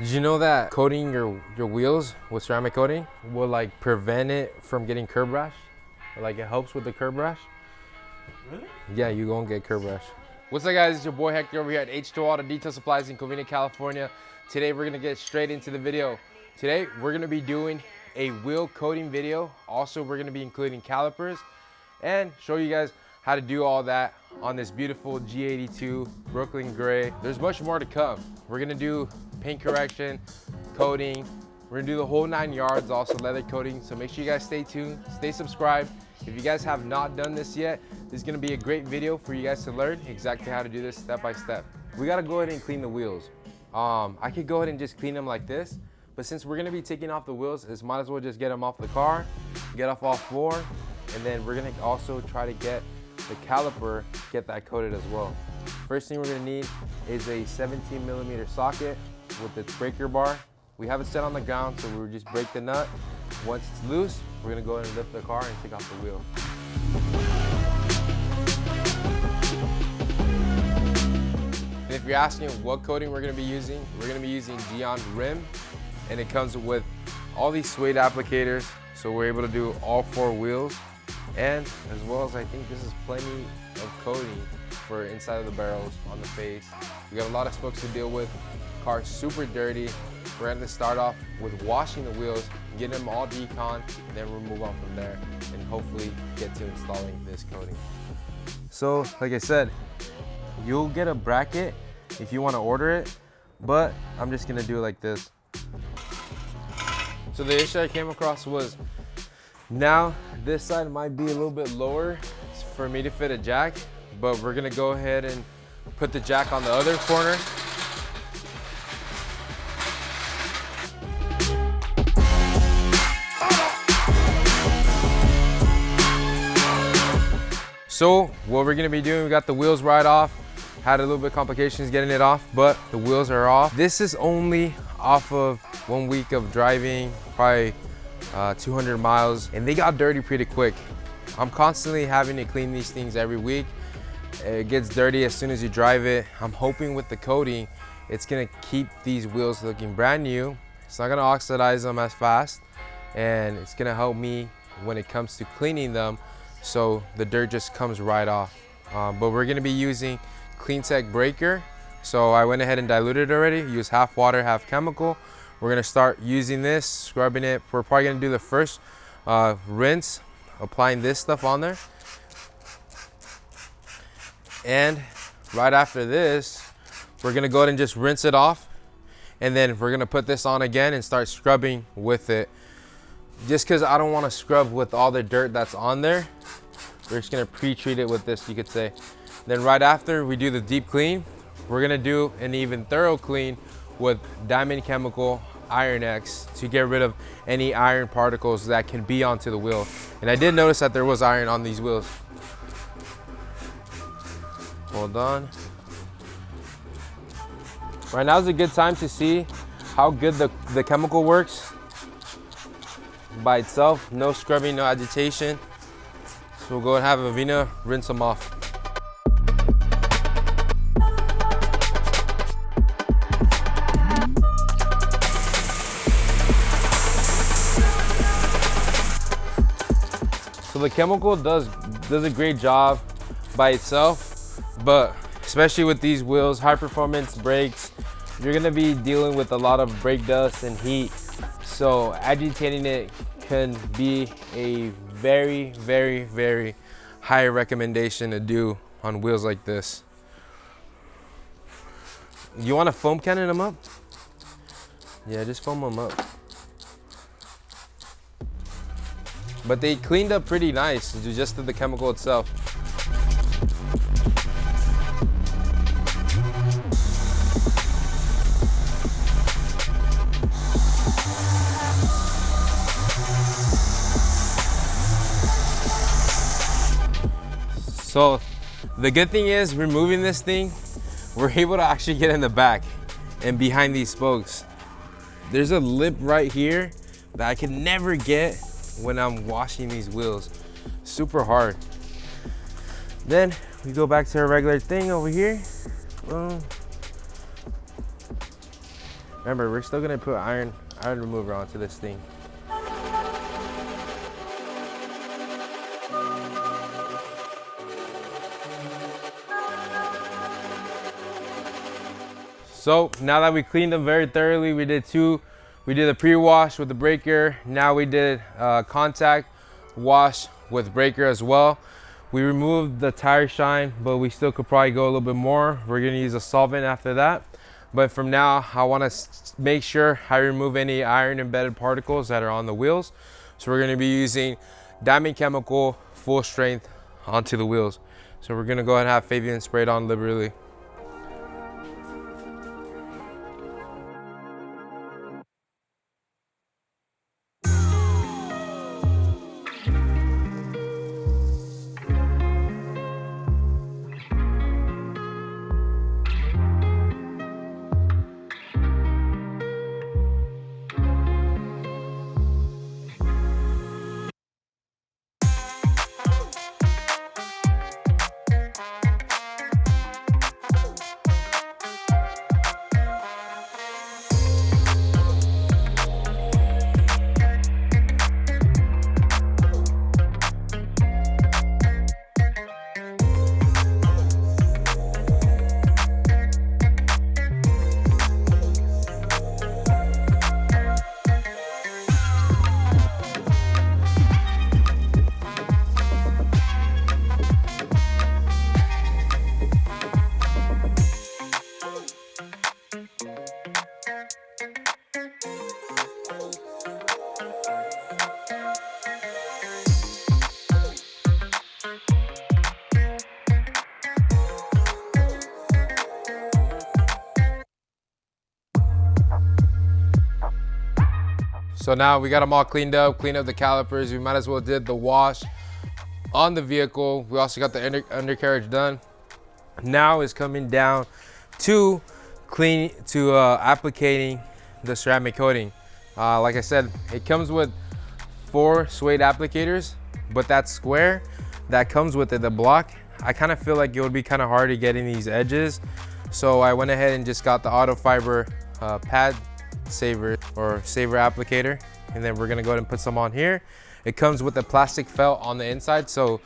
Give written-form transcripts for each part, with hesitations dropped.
Did you know that coating your wheels with ceramic coating will like prevent it from getting curb rash? Like it helps with the curb rash. Really? Yeah, you won't get curb rash. What's up guys, it's your boy Hector over here at H2O Auto Detail Supplies in Covina, California. Today we're gonna get straight into the video. Today we're gonna be doing a wheel coating video. Also, we're gonna be including calipers and show you guys how to do all that on this beautiful G82 Brooklyn Gray. There's much more to come. We're gonna do paint correction, coating. We're gonna do the whole 9 yards, also leather coating. So make sure you guys stay tuned, stay subscribed. If you guys have not done this yet, this is gonna be a great video for you guys to learn exactly how to do this step by step. We gotta go ahead and clean the wheels. I could go ahead and just clean them like this, but since we're gonna be taking off the wheels, it's might as well just get them off the car, get off all four, and then we're gonna also try to get the caliper, get that coated as well. First thing we're gonna need is a 17mm socket with its breaker bar. We have it set on the ground, so we'll just break the nut. Once it's loose, we're gonna go ahead and lift the car and take off the wheel. And if you're asking what coating we're gonna be using Geon Rim, and it comes with all these suede applicators, so we're able to do all 4 wheels, and as well as I think this is plenty of coating for inside of the barrels, on the face. We got a lot of spokes to deal with. Car's super dirty. We're gonna start off with washing the wheels, get them all decon, and then we'll move on from there and hopefully get to installing this coating. So like I said, you'll get a bracket if you want to order it, but I'm just gonna do it like this. So the issue I came across was, now this side might be a little bit lower for me to fit a jack, but we're gonna go ahead and put the jack on the other corner. So what we're gonna be doing, we got the wheels right off. Had a little bit of complications getting it off, but the wheels are off. This is only off of 1 week of driving, probably 200 miles, and they got dirty pretty quick. I'm constantly having to clean these things every week. It gets dirty as soon as you drive it. I'm hoping with the coating, it's gonna keep these wheels looking brand new. It's not gonna oxidize them as fast, and it's gonna help me when it comes to cleaning them, so the dirt just comes right off. But we're gonna be using Clean Tech Breaker. So I went ahead and diluted it already, use half water, half chemical. We're gonna start using this, scrubbing it. We're probably gonna do the first rinse, applying this stuff on there. And right after this, we're gonna go ahead and just rinse it off. And then we're gonna put this on again and start scrubbing with it. Just cause I don't wanna scrub with all the dirt that's on there, we're just gonna pre-treat it with this, you could say. Then right after we do the deep clean, we're gonna do an even thorough clean with Diamond Chemical Iron X to get rid of any iron particles that can be onto the wheel. And I did notice that there was iron on these wheels. Hold on. Right now is a good time to see how good the chemical works by itself. No scrubbing, no agitation. So we'll go and have Avina rinse them off. So the chemical does a great job by itself, but especially with these wheels, high performance brakes, you're gonna be dealing with a lot of brake dust and heat. So agitating it can be a very, very, very high recommendation to do on wheels like this. You wanna foam cannon them up? Yeah, just foam them up. But they cleaned up pretty nice, just the chemical itself. So the good thing is, removing this thing, we're able to actually get in the back and behind these spokes. There's a lip right here that I can never get when I'm washing these wheels. Super hard. Then we go back to our regular thing over here. Remember, we're still gonna put iron remover onto this thing. So now that we cleaned them very thoroughly, we did a pre-wash with the breaker. Now we did contact wash with breaker as well. We removed the tire shine, but we still could probably go a little bit more. We're gonna use a solvent after that. But from now, I wanna make sure I remove any iron embedded particles that are on the wheels. So we're gonna be using Diamond Chemical full strength onto the wheels. So we're gonna go ahead and have Fabian spray it on liberally. So now we got them all cleaned up the calipers. We might as well did the wash on the vehicle. We also got the undercarriage done. Now it's coming down to applicating the ceramic coating. Like I said, it comes with 4 suede applicators, but that square that comes with it, the block, I kind of feel like it would be kind of hard to get in these edges. So I went ahead and just got the auto fiber pad saver applicator, and then we're gonna go ahead and put some on here. It comes with a plastic felt on the inside, so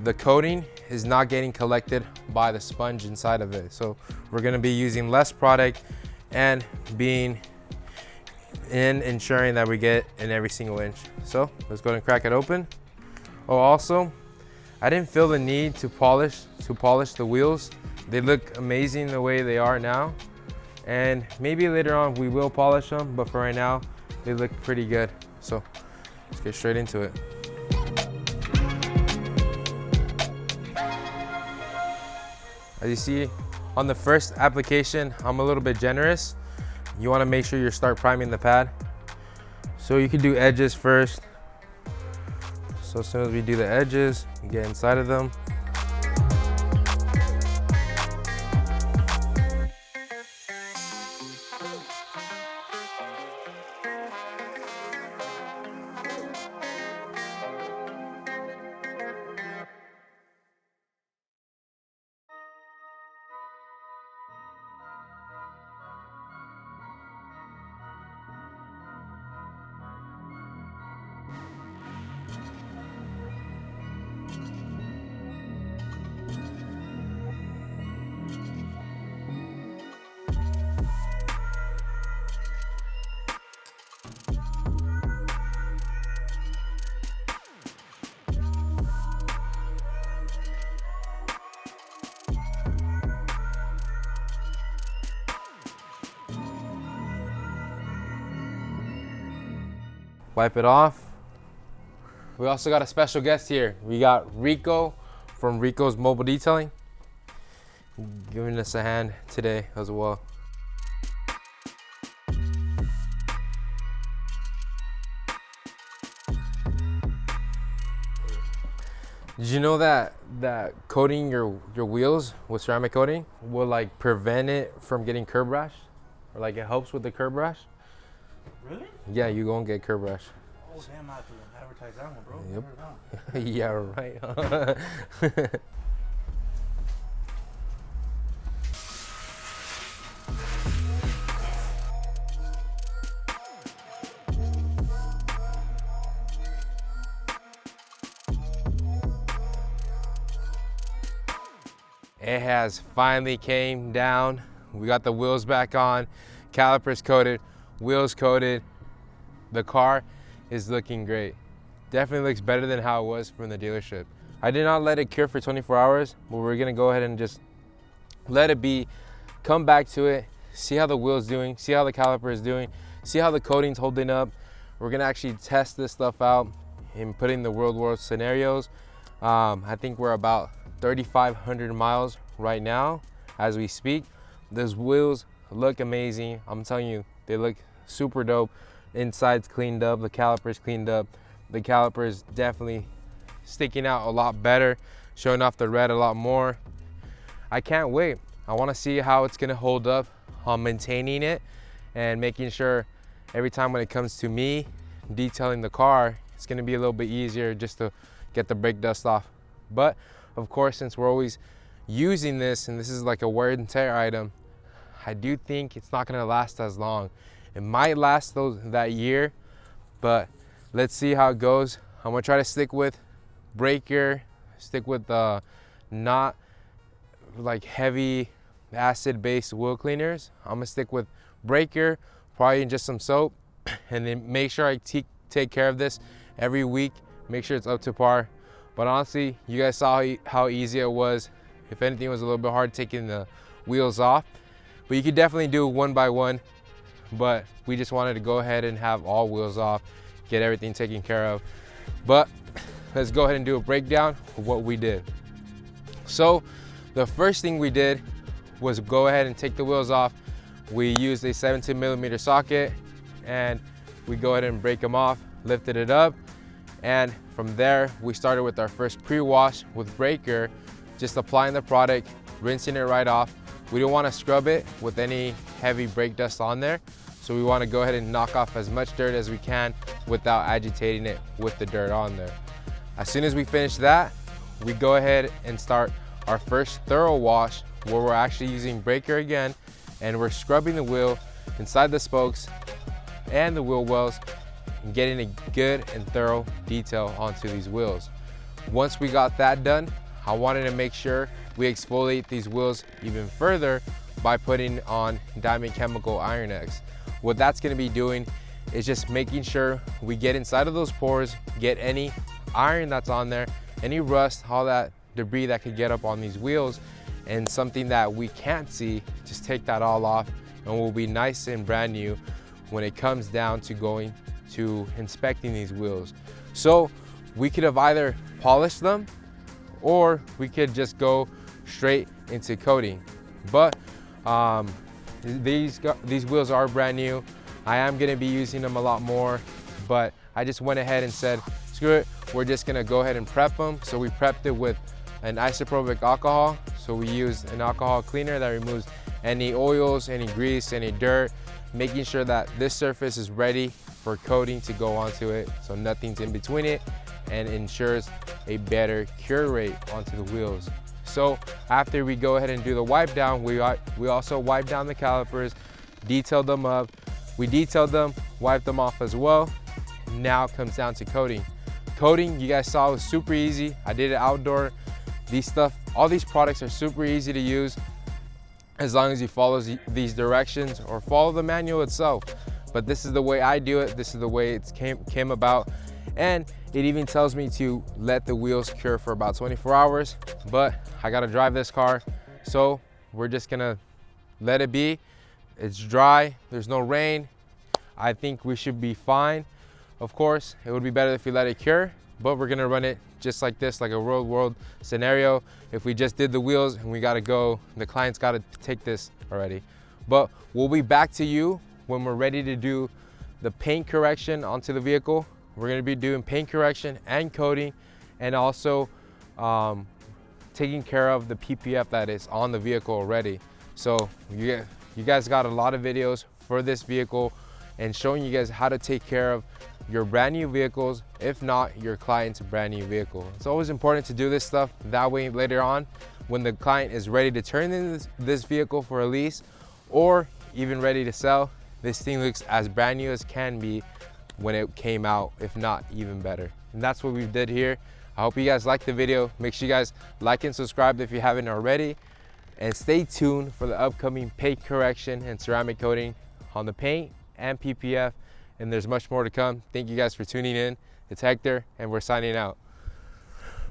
the coating is not getting collected by the sponge inside of it. So we're gonna be using less product and ensuring that we get in every single inch. So let's go ahead and crack it open. Oh, also, I didn't feel the need to polish the wheels. They look amazing the way they are now. And maybe later on we will polish them, but for right now they look pretty good. So let's get straight into it. As you see on the first application, I'm a little bit generous. You want to make sure you start priming the pad, so you can do edges first. So as soon as we do the edges, you get inside of them. Wipe it off. We also got a special guest here. We got Rico from Rico's Mobile Detailing, giving us a hand today as well. Did you know that coating your wheels with ceramic coating will like prevent it from getting curb rash, or like it helps with the curb rash? Really? Yeah, you gonna get curb rash. Oh damn, I have to advertise that one, bro. Yep. Yeah, right. It has finally came down. We got the wheels back on, calipers coated, wheels coated. The car is looking great. Definitely looks better than how it was from the dealership. I did not let it cure for 24 hours, but we're gonna go ahead and just let it be, come back to it, see how the wheel's doing, see how the caliper is doing, see how the coating's holding up. We're gonna actually test this stuff out in putting the real world scenarios. I think we're about 3,500 miles right now as we speak. Those wheels look amazing. I'm telling you, they look super dope. Inside's cleaned up, the caliper's cleaned up. The caliper is definitely sticking out a lot better, showing off the red a lot more. I can't wait. I want to see how it's gonna hold up on maintaining it and making sure every time when it comes to me detailing the car, it's gonna be a little bit easier just to get the brake dust off. But of course, since we're always using this and this is like a wear and tear item, I do think it's not gonna last as long. It might last that year, but let's see how it goes. I'm gonna try to stick with breaker, stick with not like heavy acid-based wheel cleaners. I'm gonna stick with breaker, probably just some soap, and then make sure I take care of this every week, make sure it's up to par. But honestly, you guys saw how easy it was. If anything, it was a little bit hard taking the wheels off, but you could definitely do one by one. But we just wanted to go ahead and have all wheels off, get everything taken care of. But let's go ahead and do a breakdown of what we did. So the first thing we did was go ahead and take the wheels off. We used a 17mm socket and we go ahead and break them off, lifted it up. And from there, we started with our first pre-wash with breaker, just applying the product, rinsing it right off. We don't want to scrub it with any heavy brake dust on there. So we want to go ahead and knock off as much dirt as we can without agitating it with the dirt on there. As soon as we finish that, we go ahead and start our first thorough wash where we're actually using breaker again and we're scrubbing the wheel inside the spokes and the wheel wells and getting a good and thorough detail onto these wheels. Once we got that done, I wanted to make sure we exfoliate these wheels even further by putting on Diamond Chemical Iron X. What that's gonna be doing is just making sure we get inside of those pores, get any iron that's on there, any rust, all that debris that could get up on these wheels, and something that we can't see, just take that all off and we'll be nice and brand new when it comes down to going to inspecting these wheels. So we could have either polished them or we could just go straight into coating. But these wheels are brand new. I am gonna be using them a lot more, but I just went ahead and said, screw it, we're just gonna go ahead and prep them. So we prepped it with an isopropyl alcohol. So we used an alcohol cleaner that removes any oils, any grease, any dirt, making sure that this surface is ready for coating to go onto it, so nothing's in between it, and ensures a better cure rate onto the wheels. So after we go ahead and do the wipe down, we also wipe down the calipers, detailed them up. We detailed them, wiped them off as well. Now it comes down to coating. Coating, you guys saw, was super easy. I did it outdoor. All these products are super easy to use as long as you follow these directions or follow the manual itself. But this is the way I do it. This is the way it came about. And it even tells me to let the wheels cure for about 24 hours, but I gotta drive this car. So we're just gonna let it be. It's dry, there's no rain. I think we should be fine. Of course, it would be better if we let it cure, but we're gonna run it just like this, like a real world scenario. If we just did the wheels and we gotta go, the client's gotta take this already. But we'll be back to you when we're ready to do the paint correction onto the vehicle. We're gonna be doing paint correction and coating, and also taking care of the PPF that is on the vehicle already. So you guys got a lot of videos for this vehicle and showing you guys how to take care of your brand new vehicles, if not your client's brand new vehicle. It's always important to do this stuff. That way later on, when the client is ready to turn in this vehicle for a lease or even ready to sell, this thing looks as brand new as can be when it came out, if not even better. And that's what we did here. I hope you guys liked the video. Make sure you guys like and subscribe if you haven't already. and stay tuned for the upcoming paint correction and ceramic coating on the paint and PPF, and there's much more to come. Thank you guys for tuning in. It's Hector, and we're signing out.